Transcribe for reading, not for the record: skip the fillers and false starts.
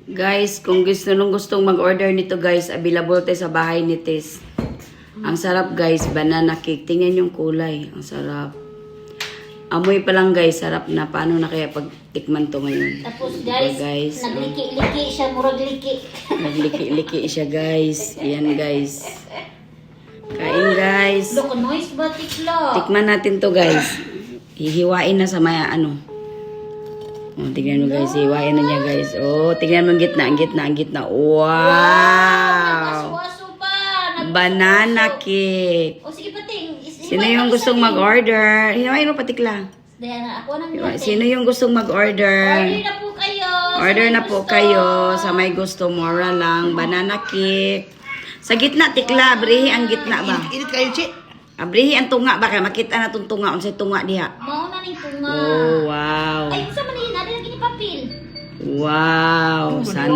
Guys, kung gustong mag-order nito guys, available tayo sa bahay ni Tess. Ang sarap guys, banana cake. Tingnan yung kulay. Ang sarap. Amoy pa lang guys, sarap na. Paano na kaya pag tikman to ngayon? Tapos guys, nagliki-liki siya, murag liki. Nagliki-liki siya guys. Ayan guys. Kain guys. Look, noise ba tikla? Tikman natin to guys. Hihiwain na sa maya ano. Oh, tignan mo guys, hihiwain na niya guys. Oh, tignan mo ang gitna, ang gitna, ang gitna. Wow! Nagkaswaso pa. Banana cake. O sige pating. Sino yung gustong mag-order? Hiwain mo patikla. Dahil ako nang pating. Sino yung gustong mag-order? Order na po kayo. Order na po kayo sa may gusto, mura lang. Banana cake. Sa gitna, tikla. Abrihi ang gitna ba? Init kayo, Chi. Abrihi ang tunga ba? Kaya makita na itong tunga. Unsay tunga diha. Mauna ning tunga. Oh, wow. Ay, sa man yun, natin lagi ni papel. Wow. Sana